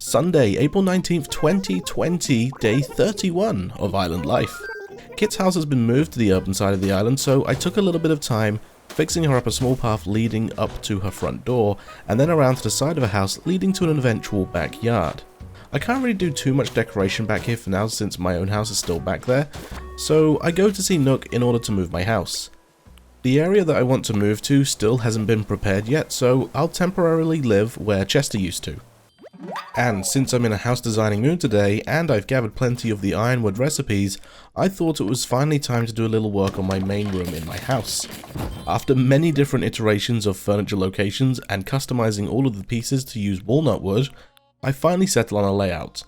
Sunday, April 19th, 2020, day 31 of Island Life. Kit's house has been moved to the urban side of the island, so I took a little bit of time fixing her up a small path leading up to her front door, and then around to the side of her house leading to an eventual backyard. I can't really do too much decoration back here for now since my own house is still back there, so I go to see Nook in order to move my house. The area that I want to move to still hasn't been prepared yet, so I'll temporarily live where Chester used to. And since I'm in a house designing mood today, and I've gathered plenty of the ironwood recipes, I thought it was finally time to do a little work on my main room in my house. After many different iterations of furniture locations and customizing all of the pieces to use walnut wood, I finally settled on a layout.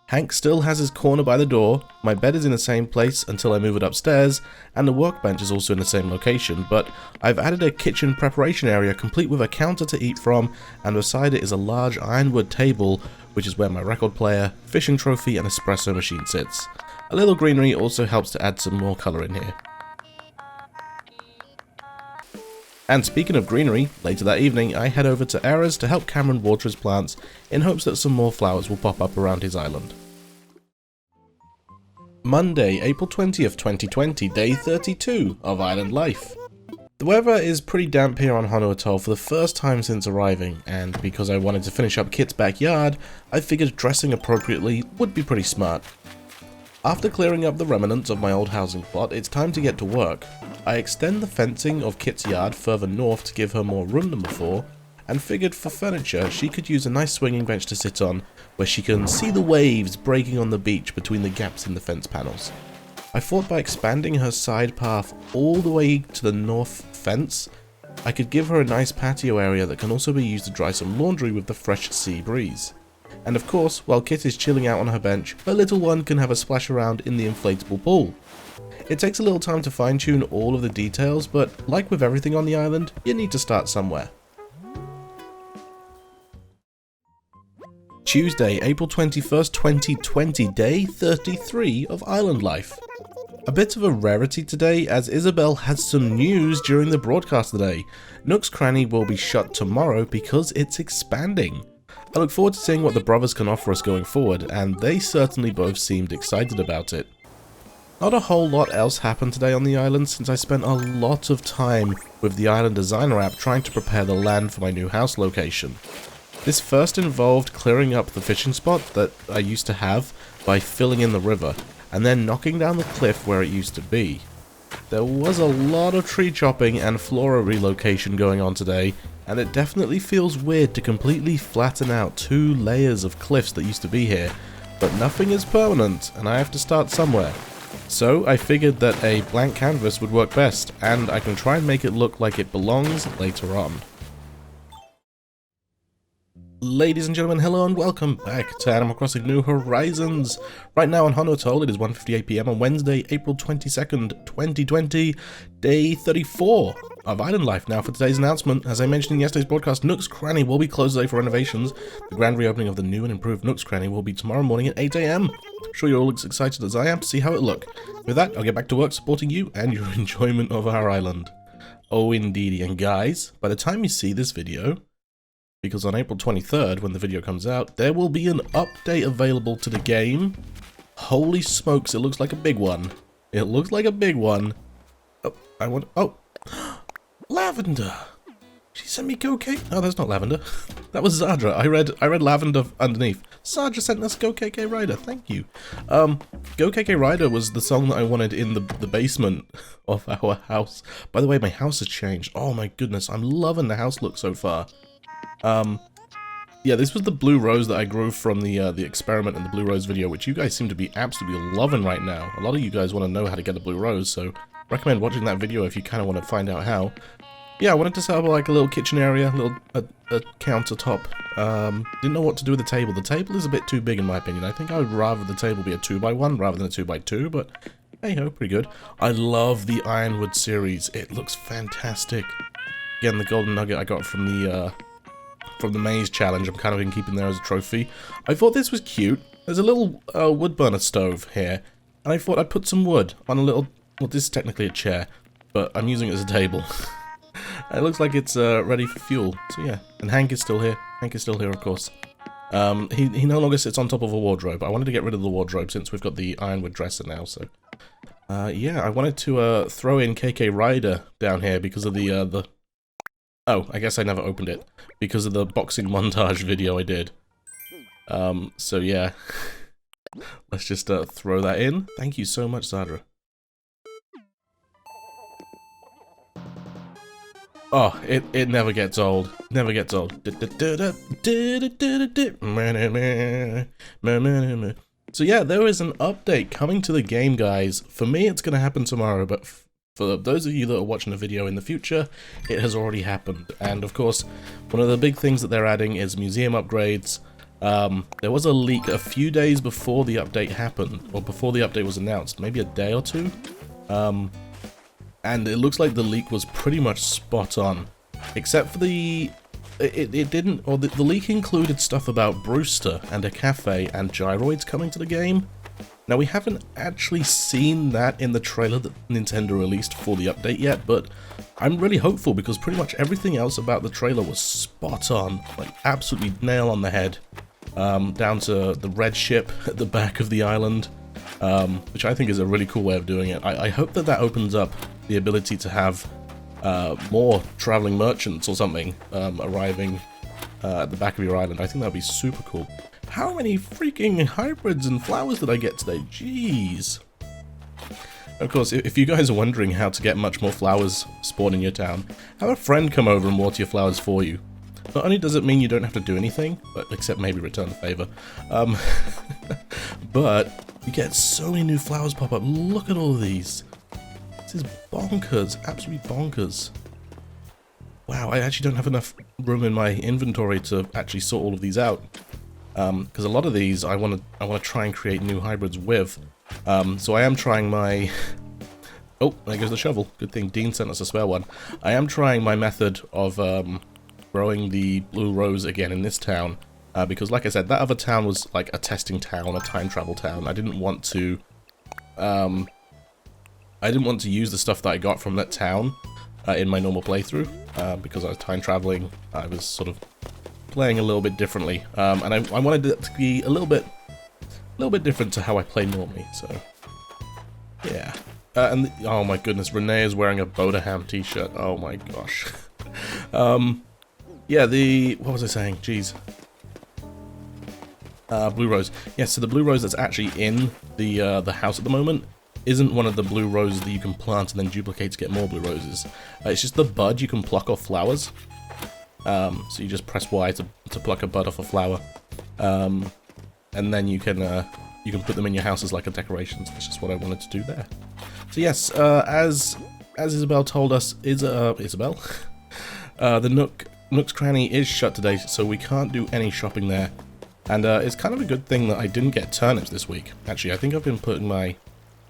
Hank still has his corner by the door, my bed is in the same place until I move it upstairs, and the workbench is also in the same location, but I've added a kitchen preparation area complete with a counter to eat from, and beside it is a large ironwood table, which is where my record player, fishing trophy and espresso machine sits. A little greenery also helps to add some more colour in here. And speaking of greenery, later that evening I head over to Era's to help Cameron water his plants in hopes that some more flowers will pop up around his island. Monday, April 20th, 2020, day 32 of Island Life. The weather is pretty damp here on Honu Atoll for the first time since arriving, and because I wanted to finish up Kit's backyard, I figured dressing appropriately would be pretty smart. After clearing up the remnants of my old housing plot, it's time to get to work. I extend the fencing of Kit's yard further north to give her more room than before, and figured for furniture she could use a nice swinging bench to sit on, where she can see the waves breaking on the beach between the gaps in the fence panels. I thought by expanding her side path all the way to the north fence, I could give her a nice patio area that can also be used to dry some laundry with the fresh sea breeze. And of course, while Kit is chilling out on her bench, her little one can have a splash around in the inflatable pool. It takes a little time to fine tune all of the details, but like with everything on the island, you need to start somewhere. Tuesday, April 21st, 2020, day 33 of Island Life. A bit of a rarity today, as Isabel has some news during the broadcast today. Nook's Cranny will be shut tomorrow because it's expanding. I look forward to seeing what the brothers can offer us going forward, and they certainly both seemed excited about it. Not a whole lot else happened today on the island since I spent a lot of time with the Island Designer app trying to prepare the land for my new house location. This first involved clearing up the fishing spot that I used to have by filling in the river, and then knocking down the cliff where it used to be. There was a lot of tree chopping and flora relocation going on today, and it definitely feels weird to completely flatten out 2 layers of cliffs that used to be here, but nothing is permanent and I have to start somewhere. So I figured that a blank canvas would work best, and I can try and make it look like it belongs later on. Ladies and gentlemen, hello and welcome back to Animal Crossing New Horizons. Right now on Honu Atoll, it is 1:58 PM on Wednesday, April 22nd, 2020, day 34 of Island Life. Now for today's announcement, as I mentioned in yesterday's broadcast, Nook's Cranny will be closed today for renovations. The grand reopening of the new and improved Nook's Cranny will be tomorrow morning at 8 AM. I'm sure you're all as excited as I am to see how it looks. With that, I'll get back to work supporting you and your enjoyment of our island. Oh indeedy, and guys, by the time you see this video, because on April 23rd, when the video comes out, there will be an update available to the game. Holy smokes, it looks like a big one. It looks like a big one. Oh, Lavender. She sent me Go KK. Oh, that's not Lavender. That was Zadra. I read Lavender underneath. Zadra sent us Go KK Rider. Thank you. Go KK Rider was the song that I wanted in the basement of our house. By the way, my house has changed. Oh my goodness, I'm loving the house look so far. Yeah, this was the blue rose that I grew from the experiment in the blue rose video, which you guys seem to be absolutely loving right now. A lot of you guys want to know how to get a blue rose, so recommend watching that video if you kind of want to find out how. Yeah, I wanted to set up like a little kitchen area, a countertop. Didn't know what to do with the table. The table is a bit too big in my opinion. I think I would rather the table be a 2x1 rather than a 2x2, but hey ho, pretty good. I love the Ironwood series. It looks fantastic. Again, the golden nugget I got from the maze challenge, I'm kind of been keeping there as a trophy. I thought this was cute. There's a little wood burner stove here, and I thought I'd put some wood on a little, well, this is technically a chair, but I'm using it as a table. And it looks like it's ready for fuel, so yeah. And Hank is still here. Hank is still here, of course. He no longer sits on top of a wardrobe. I wanted to get rid of the wardrobe since we've got the ironwood dresser now, so... yeah, I wanted to throw in KK Ryder down here because of the... Oh, I guess I never opened it. Because of the boxing montage video I did. So yeah. Let's just throw that in. Thank you so much, Zadra. Oh, it never gets old. Never gets old. So yeah, there is an update coming to the game, guys. For me, it's going to happen tomorrow, but for those of you that are watching the video in the future, it has already happened. And of course, one of the big things that they're adding is museum upgrades. There was a leak a few days before the update happened, or before the update was announced, maybe a day or two. And it looks like the leak was pretty much spot on, except for the leak included stuff about Brewster and a cafe and gyroids coming to the game. Now, we haven't actually seen that in the trailer that Nintendo released for the update yet, but I'm really hopeful because pretty much everything else about the trailer was spot on, like absolutely nail on the head, down to the red ship at the back of the island, which I think is a really cool way of doing it. I hope that opens up the ability to have more traveling merchants or something arriving at the back of your island. I think that would be super cool. How many freaking hybrids and flowers did I get today? Jeez. Of course, if you guys are wondering how to get much more flowers spawned in your town, have a friend come over and water your flowers for you. Not only does it mean you don't have to do anything, but except maybe return the favor, but you get so many new flowers pop up. Look at all of these. This is bonkers, absolutely bonkers. Wow, I actually don't have enough room in my inventory to actually sort all of these out. Because a lot of these I want to try and create new hybrids with. So I am trying my... Oh, there goes the shovel. Good thing Dean sent us a spare one. I am trying my method of growing the blue rose again in this town. Because like I said, that other town was like a testing town, a time travel town. I didn't want to... use the stuff that I got from that town in my normal playthrough. Because I was time traveling, I was sort of playing a little bit differently, and I wanted it to be a little bit different to how I play normally. So, yeah. Oh my goodness, Renee is wearing a Bodaham t-shirt. Oh my gosh. Yeah. What was I saying? Jeez. Blue rose. Yeah. So the blue rose that's actually in the house at the moment isn't one of the blue roses that you can plant and then duplicate to get more blue roses. It's just the bud you can pluck off flowers. So you just press Y to pluck a bud off a flower, and then you can put them in your house as like a decoration. So that's just what I wanted to do there. So yes, as Isabel told us, Isabel, the Nook's Cranny is shut today, so we can't do any shopping there. And it's kind of a good thing that I didn't get turnips this week. Actually, I think I've been putting my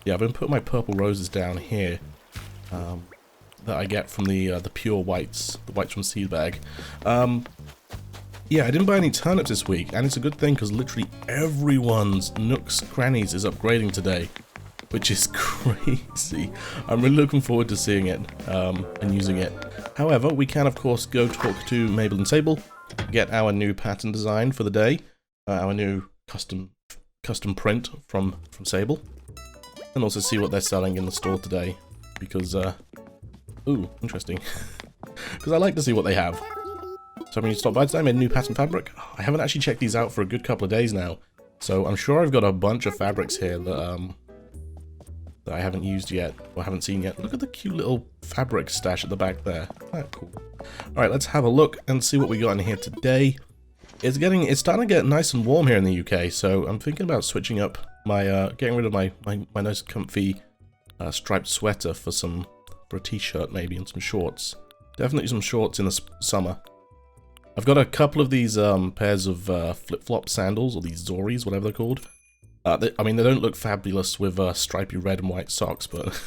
purple roses down here. That I get from the pure whites, the whites from seed bag. Yeah, I didn't buy any turnips this week, and it's a good thing because literally everyone's Nook's Crannies is upgrading today, which is crazy. I'm really looking forward to seeing it and using it. However, we can of course go talk to Mabel and Sable, get our new pattern design for the day, our new custom print from Sable, and also see what they're selling in the store today because. Ooh, interesting. Because I like to see what they have. So I'm going to stop by today. I made a new pattern fabric. I haven't actually checked these out for a good couple of days now. So I'm sure I've got a bunch of fabrics here that I haven't used yet, or haven't seen yet. Look at the cute little fabric stash at the back there. Isn't that cool? Alright, let's have a look and see what we got in here today. It's starting to get nice and warm here in the UK, so I'm thinking about switching up my, getting rid of my nice comfy striped sweater for a t-shirt maybe and some shorts. Definitely some shorts in the summer. I've got a couple of these pairs of flip-flop sandals, or these Zoris, whatever they're called. I mean, they don't look fabulous with stripy red and white socks, but...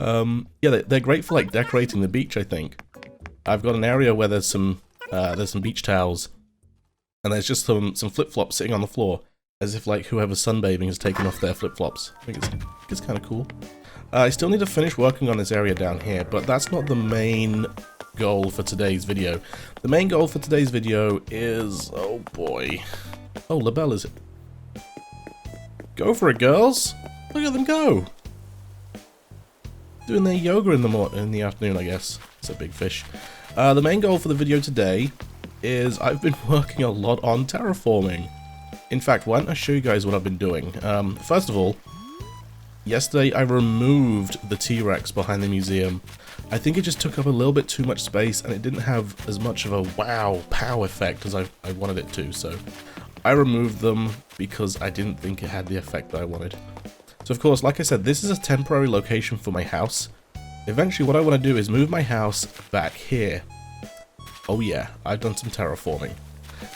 yeah, they're great for like decorating the beach, I think. I've got an area where there's some beach towels, and there's just some flip-flops sitting on the floor, as if like whoever's sunbathing has taken off their flip-flops. I think it's kind of cool. I still need to finish working on this area down here, but that's not the main goal for today's video. The main goal for today's video is... oh boy. Oh, Labella's... go for it, girls! Look at them go! Doing their yoga in the afternoon, I guess. It's a big fish. The main goal for the video today is I've been working a lot on terraforming. In fact, why don't I show you guys what I've been doing? First of all, yesterday I removed the T-Rex behind the museum. I think it just took up a little bit too much space and it didn't have as much of a wow pow effect as I wanted it to, so I removed them because I didn't think it had the effect that I wanted. So of course, like I said, this is a temporary location for my house. Eventually what I want to do is move my house back here. Oh yeah, I've done some terraforming.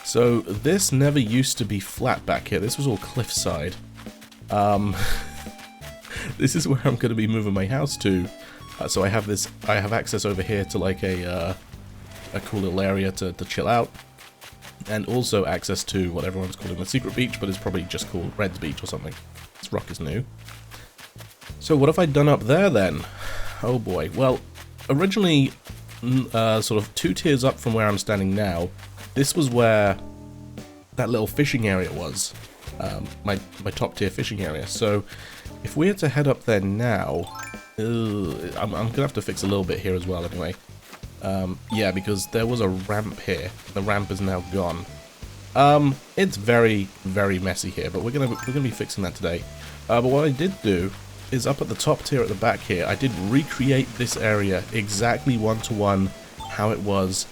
So this never used to be flat back here, this was all cliffside. This is where I'm going to be moving my house to. So I have access over here to like a cool little area to chill out. And also access to what everyone's calling the secret beach, but it's probably just called Red's Beach or something. This rock is new. So what have I done up there then? Oh boy. Well, originally, sort of 2 tiers up from where I'm standing now, this was where that little fishing area was. My top tier fishing area. So if we had to head up there now, I'm gonna have to fix a little bit here as well anyway. Yeah, because there was a ramp here. The ramp is now gone. It's very, very messy here, but we're gonna be fixing that today. But what I did do is up at the top tier at the back here, I did recreate this area exactly one-to-one how it was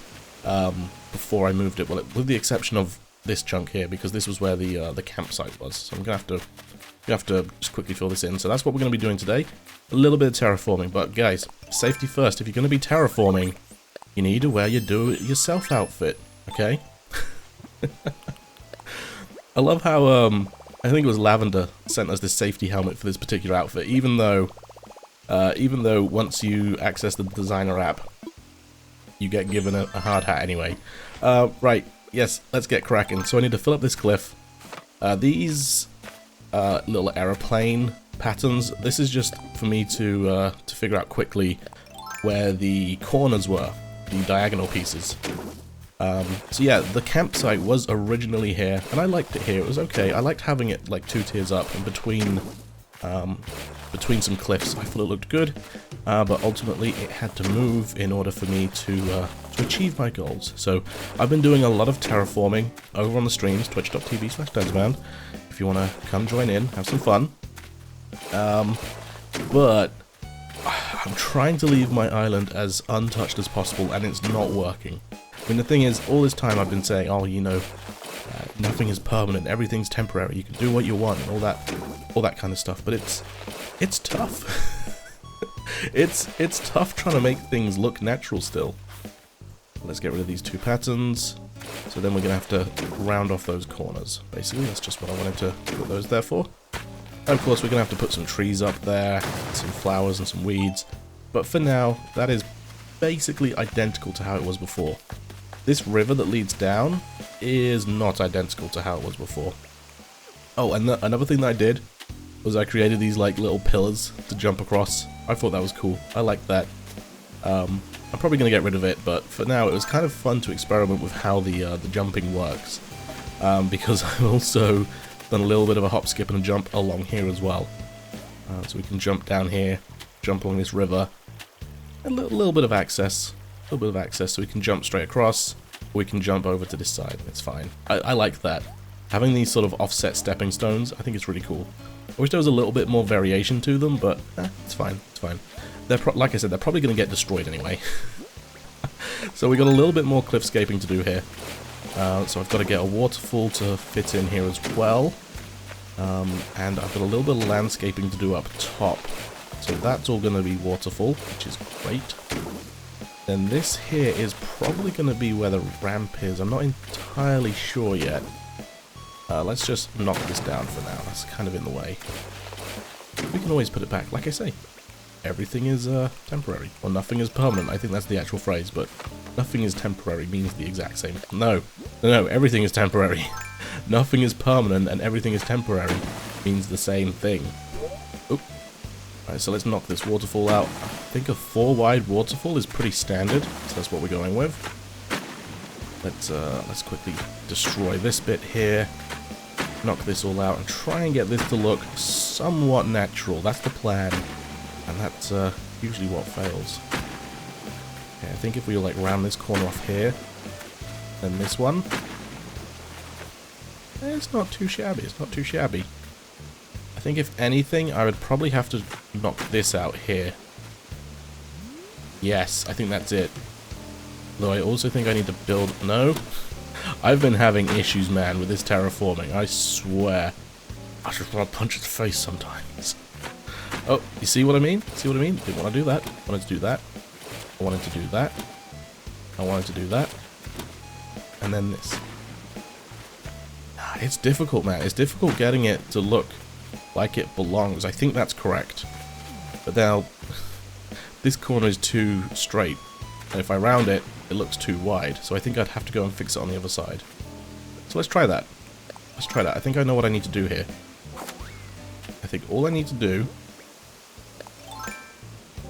before I moved it. Well, with the exception of this chunk here, because this was where the campsite was. So I'm gonna have to just quickly fill this in. So that's what we're gonna be doing today. A little bit of terraforming, but guys, safety first. If you're gonna be terraforming, you need to wear your do-it-yourself outfit, okay? I love how, I think it was Lavender sent us this safety helmet for this particular outfit, even though once you access the designer app, you get given a hard hat anyway. Right, yes, let's get cracking. So I need to fill up this cliff. These little aeroplane patterns, this is just for me to figure out quickly where the corners were. The diagonal pieces. So yeah, the campsite was originally here, and I liked it here. It was okay. I liked having it like 2 tiers up in between some cliffs. I thought it looked good, but ultimately it had to move in order for me to achieve my goals. So I've been doing a lot of terraforming over on the streams, twitch.tv/DadsBand. If you want to come join in, have some fun. But I'm trying to leave my island as untouched as possible, and it's not working. I mean, the thing is, all this time I've been saying, oh, you know, nothing is permanent, everything's temporary, you can do what you want, and all that kind of stuff. But it's tough. it's tough trying to make things look natural still. Let's get rid of these 2 patterns. So then we're gonna have to round off those corners. Basically, that's just what I wanted to put those there for. And of course, we're going to have to put some trees up there, some flowers and some weeds. But for now, that is basically identical to how it was before. This river that leads down is not identical to how it was before. Oh, and another thing that I did was I created these like little pillars to jump across. I thought that was cool. I liked that. I'm probably going to get rid of it, but for now it was kind of fun to experiment with how the jumping works. Because I've also done a little bit of a hop, skip, and a jump along here as well. So we can jump down here, jump along this river. A little bit of access. A little bit of access so we can jump straight across, or we can jump over to this side. It's fine. I like that. Having these sort of offset stepping stones, I think it's really cool. I wish there was a little bit more variation to them, but it's fine. It's fine. Like I said, they're probably going to get destroyed anyway. So we got a little bit more cliffscaping to do here. So I've got to get a waterfall to fit in here as well. And I've got a little bit of landscaping to do up top. So that's all going to be waterfall, which is great. Then this here is probably going to be where the ramp is. I'm not entirely sure yet. Let's just knock this down for now. That's kind of in the way. We can always put it back. Like I say, everything is temporary. Or nothing is permanent. I think that's the actual phrase, but nothing is temporary means the exact same. No, everything is temporary. Nothing is permanent and everything is temporary means the same thing. Oop. Alright, so let's knock this waterfall out. I think a 4-wide waterfall is pretty standard, so that's what we're going with. Let's quickly destroy this bit here. Knock this all out and try and get this to look somewhat natural. That's the plan. And that's usually what fails. Okay, I think if we like round this corner off here, then this one, it's not too shabby. It's not too shabby. I think if anything, I would probably have to knock this out here. Yes, I think that's it. Though I also think I need to build... No. I've been having issues, man, with this terraforming. I swear. I just want to punch its face sometimes. Oh, you see what I mean? See what I mean? Didn't want to do that. Wanted to do that. I wanted to do that. I wanted to do that. And then this. It's difficult, man. It's difficult getting it to look like it belongs. I think that's correct. But now, this corner is too straight. And if I round it, it looks too wide. So I think I'd have to go and fix it on the other side. So let's try that. Let's try that. I think I know what I need to do here. I think all I need to do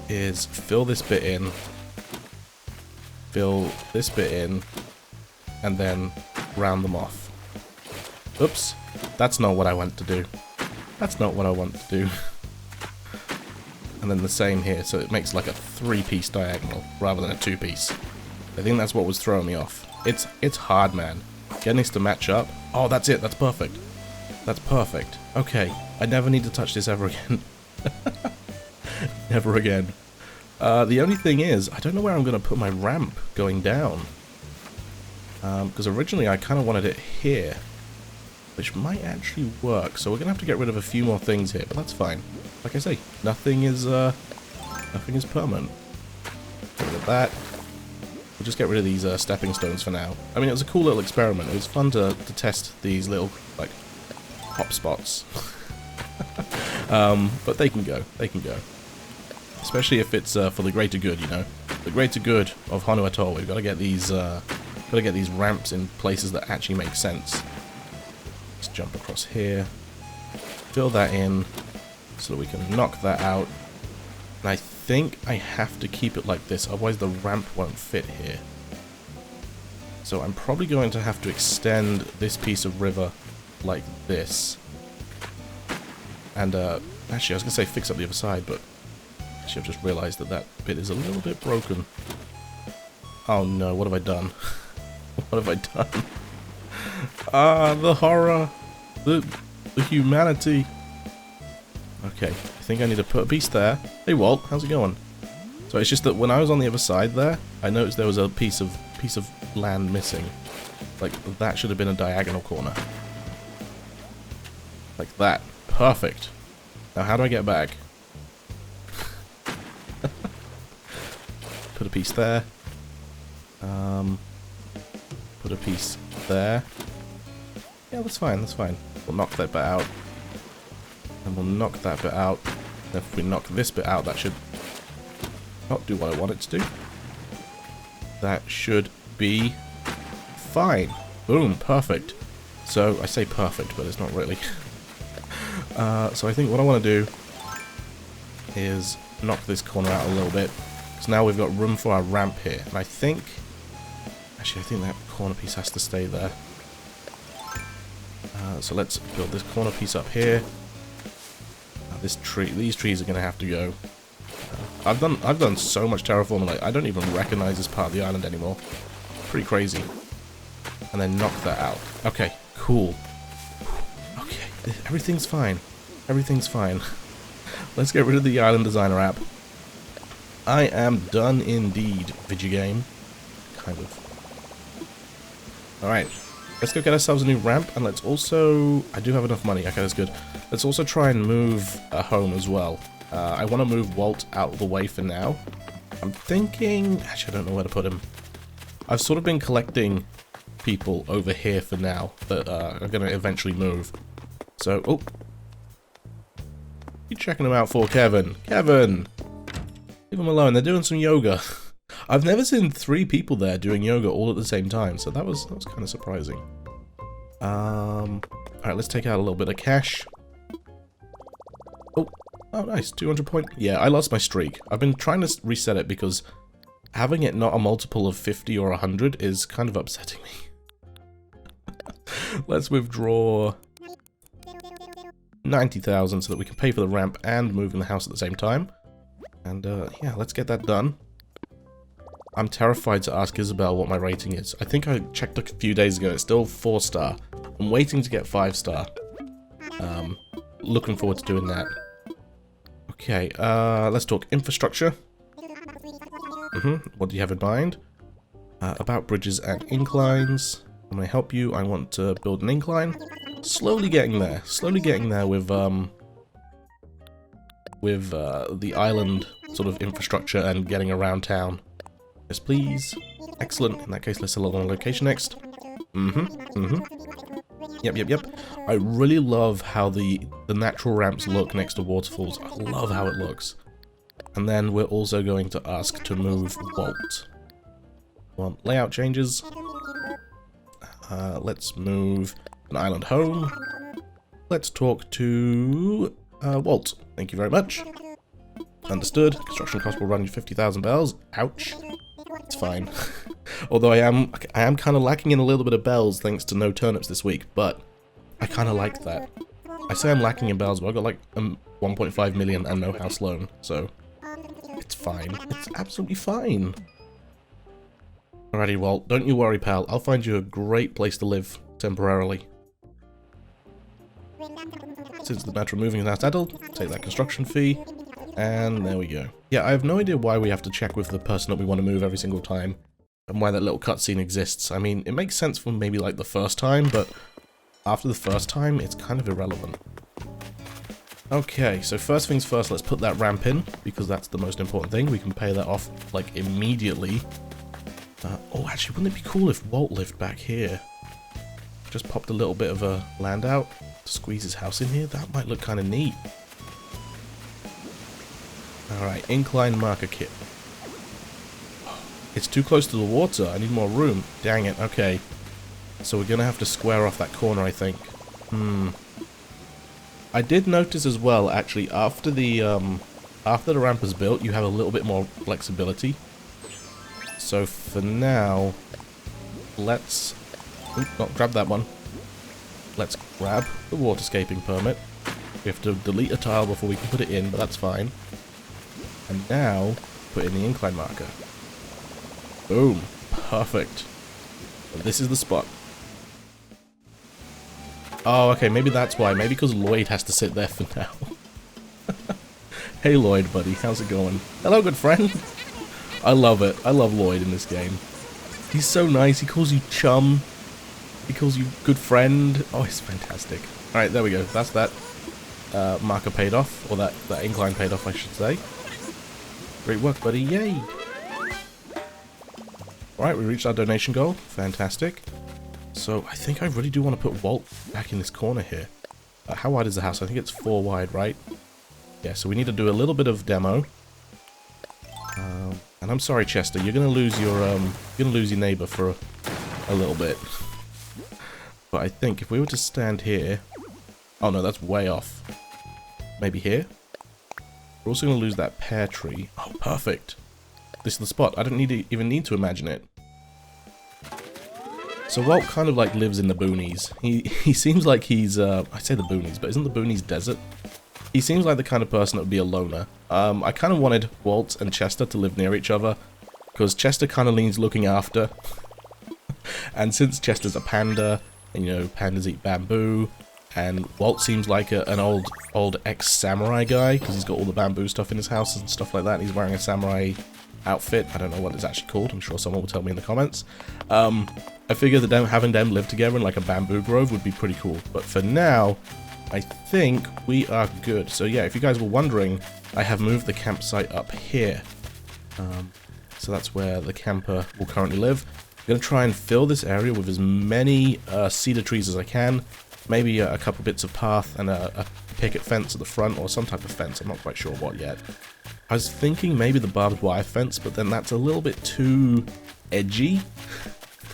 is fill this bit in, fill this bit in, and then round them off. Oops, that's not what I want to do. That's not what I want to do. And then the same here, so it makes like a 3-piece diagonal rather than a 2-piece. I think that's what was throwing me off. It's hard, man. Getting this to match up. Oh, that's it. That's perfect. That's perfect. Okay, I never need to touch this ever again. Never again. The only thing is, I don't know where I'm going to put my ramp going down. Because originally I kind of wanted it here, which might actually work. So we're going to have to get rid of a few more things here, but that's fine. Like I say, nothing is permanent. Get rid of that. We'll just get rid of these stepping stones for now. I mean, it was a cool little experiment. It was fun to test these little, like, hop spots. But they can go. They can go. Especially if it's for the greater good, you know. The greater good of Honu Atoll. We've got to get these ramps in places that actually make sense. Let's jump across here. Fill that in so that we can knock that out. And I think I have to keep it like this, otherwise the ramp won't fit here. So I'm probably going to have to extend this piece of river like this. And actually I was going to say fix up the other side, but actually I've just realised that that bit is a little bit broken. Oh no, what have I done? What have I done? Ah, the horror! The humanity! Okay, I think I need to put a piece there. Hey Walt, how's it going? So it's just that when I was on the other side there, I noticed there was a piece of land missing. Like, that should have been a diagonal corner. Like that. Perfect. Now how do I get back? Put a piece there. Put a piece there. Yeah, that's fine, that's fine. We'll knock that bit out. And we'll knock that bit out. And if we knock this bit out, that should not do what I want it to do. That should be fine. Boom, perfect. So, I say perfect, but it's not really. So I think what I want to do is knock this corner out a little bit. Because now we've got room for our ramp here. And I think... Actually, I think that corner piece has to stay there. So let's build this corner piece up here. These trees are going to have to go. I've done so much terraforming, like I don't even recognize this part of the island anymore. Pretty crazy. And then knock that out. Okay, cool. Okay, everything's fine. Everything's fine. Let's get rid of the Island Designer app. I am done indeed, video game. Kind of. Alright. Let's go get ourselves a new ramp, and let's also... I do have enough money. Okay, that's good. Let's also try and move a home as well. I want to move Walt out of the way for now. I'm thinking... Actually, I don't know where to put him. I've sort of been collecting people over here for now that are going to eventually move. So, oh. You checking them out for, Kevin? Kevin! Leave them alone. They're doing some yoga. I've never seen 3 people there doing yoga all at the same time, so that was kind of surprising. Alright, let's take out a little bit of cash. Oh, Oh, nice. 200 point. Yeah, I lost my streak. I've been trying to reset it because having it not a multiple of 50 or 100 is kind of upsetting me. Let's withdraw 90,000 so that we can pay for the ramp and move in the house at the same time. And yeah, let's get that done. I'm terrified to ask Isabel what my rating is. I think I checked a few days ago. It's still 4-star. I'm waiting to get 5-star. Looking forward to doing that. Okay, let's talk infrastructure. What do you have in mind? About bridges and inclines. I'm going to help you. I want to build an incline. Slowly getting there. Slowly getting there with the island sort of infrastructure and getting around town. Yes, please. Excellent. In that case, let's select on location next. Yep. I really love how the natural ramps look next to waterfalls. I love how it looks. And then we're also going to ask to move Walt. Want layout changes. Let's move an island home. Let's talk to Walt. Thank you very much. Understood. Construction cost will run you 50,000 bells. Ouch. It's fine. Although I am kind of lacking in a little bit of bells thanks to no turnips this week, but I kind of like that. I say I'm lacking in bells, but I've got like 1.5 million and no house loan, so it's fine. It's absolutely fine. Alrighty, Walt, don't you worry, pal. I'll find you a great place to live temporarily. Since the matter of moving is now settled, take that construction fee. And there we go. Yeah, I have no idea why we have to check with the person that we want to move every single time, and why that little cutscene exists. I mean, it makes sense for maybe like the first time, but after the first time, it's kind of irrelevant. Okay, so first things first, let's put that ramp in, because that's the most important thing. We can pay that off, like, immediately. Oh, actually, wouldn't it be cool if Walt lived back here? Just popped a little bit of a land out to squeeze his house in here? That might look kind of neat. Alright, incline marker kit. It's too close to the water. I need more room. Dang it, okay. So we're gonna have to square off that corner, I think. I did notice as well, actually, after the ramp is built, you have a little bit more flexibility. So for now, let's... not grab that one. Let's grab the waterscaping permit. We have to delete a tile before we can put it in, but that's fine. And now, put in the incline marker. Boom. Perfect. And this is the spot. Oh, okay, maybe that's why. Maybe because Lloyd has to sit there for now. Hey Lloyd, buddy. How's it going? Hello, good friend. I love it. I love Lloyd in this game. He's so nice. He calls you chum. He calls you good friend. Oh, it's fantastic. Alright, there we go. That's that marker paid off. Or that incline paid off, I should say. Great work, buddy. Yay! Alright, we reached our donation goal. Fantastic. So, I think I really do want to put Walt back in this corner here. How wide is the house? I think it's 4 wide, right? Yeah, so we need to do a little bit of demo. And I'm sorry, Chester, you're gonna lose your neighbor for a little bit. But I think if we were to stand here... Oh no, that's way off. Maybe here? We're also gonna lose that pear tree. Oh, perfect. This is the spot. I don't even need to imagine it. So Walt kind of like lives in the boonies. He seems like he's I say the boonies, but isn't the boonies desert? He seems like the kind of person that would be a loner. I kind of wanted Walt and Chester to live near each other, because Chester kind of needs looking after. And since Chester's a panda, and you know, pandas eat bamboo, and Walt seems like an old ex-samurai guy, because he's got all the bamboo stuff in his house and stuff like that. He's wearing a samurai outfit. I don't know what it's actually called. I'm sure someone will tell me in the comments. I figured that having them live together in like a bamboo grove would be pretty cool. But for now, I think we are good. So yeah, if you guys were wondering, I have moved the campsite up here. So that's where the camper will currently live. I'm going to try and fill this area with as many cedar trees as I can. Maybe a couple bits of path and a picket fence at the front, or some type of fence. I'm not quite sure what yet. I was thinking maybe the barbed wire fence, but then that's a little bit too edgy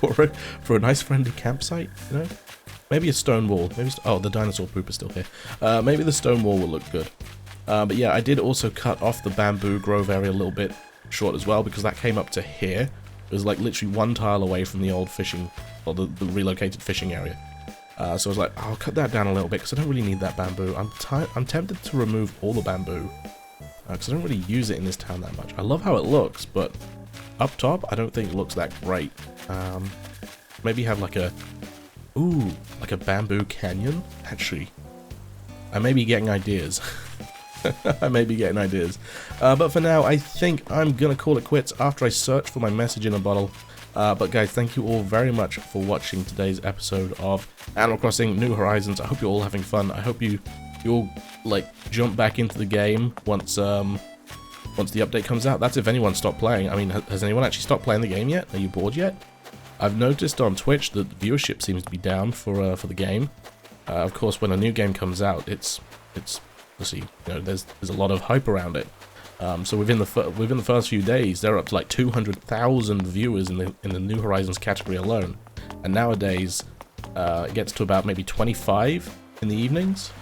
for a nice friendly campsite, you know? Maybe a stone wall. Maybe oh, the dinosaur poop is still here. Maybe the stone wall will look good. But yeah, I did also cut off the bamboo grove area a little bit short as well, because that came up to here. It was like literally 1 tile away from the old fishing, or the relocated fishing area. So I was like, I'll cut that down a little bit because I don't really need that bamboo. I'm tempted to remove all the bamboo because I don't really use it in this town that much. I love how it looks, but up top, I don't think it looks that great. Maybe have like a bamboo canyon. Actually, I may be getting ideas. I may be getting ideas. But for now, I think I'm gonna call it quits after I search for my message in a bottle. But guys, thank you all very much for watching today's episode of Animal Crossing New Horizons. I hope you're all having fun. I hope you all like jump back into the game once the update comes out. That's if anyone stopped playing. I mean, has anyone actually stopped playing the game yet? Are you bored yet? I've noticed on Twitch that viewership seems to be down for the game. Of course, when a new game comes out, it's let's see, you know, there's a lot of hype around it. So within the first few days, they're up to like 200,000 viewers in the New Horizons category alone, and nowadays it gets to about maybe 25 in the evenings,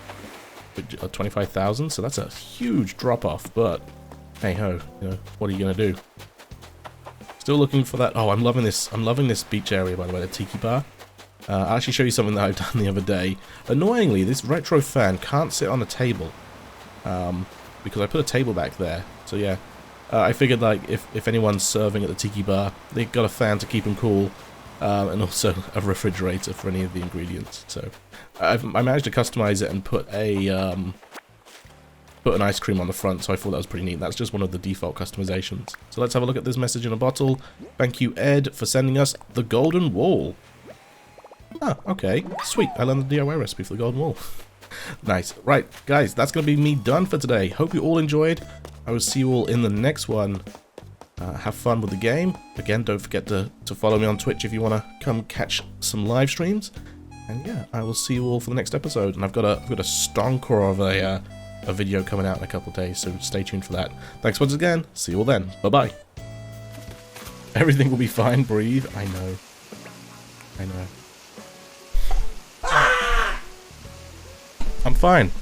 25,000. So that's a huge drop off. But hey ho, you know, what are you gonna do? Still looking for that. Oh, I'm loving this. I'm loving this beach area, by the way, the tiki bar. I'll actually show you something that I've done the other day. Annoyingly, this retro fan can't sit on a table. Because I put a table back there. So yeah, I figured like if anyone's serving at the tiki bar, they've got a fan to keep them cool, and also a refrigerator for any of the ingredients. So I managed to customize it and put an ice cream on the front, so I thought that was pretty neat. That's just one of the default customizations. So let's have a look at this message in a bottle. Thank you, Ed, for sending us the golden wall. Ah, okay, sweet. I learned the DIY recipe for the golden wall. Nice. Right, guys, that's going to be me done for today. Hope you all enjoyed. I will see you all in the next one. Have fun with the game. Again, don't forget to follow me on Twitch if you want to come catch some live streams. And yeah, I will see you all for the next episode. And I've got a stonker of a video coming out in a couple of days, so stay tuned for that. Thanks once again. See you all then. Bye-bye. Everything will be fine. Breathe. I know. I know. I'm fine.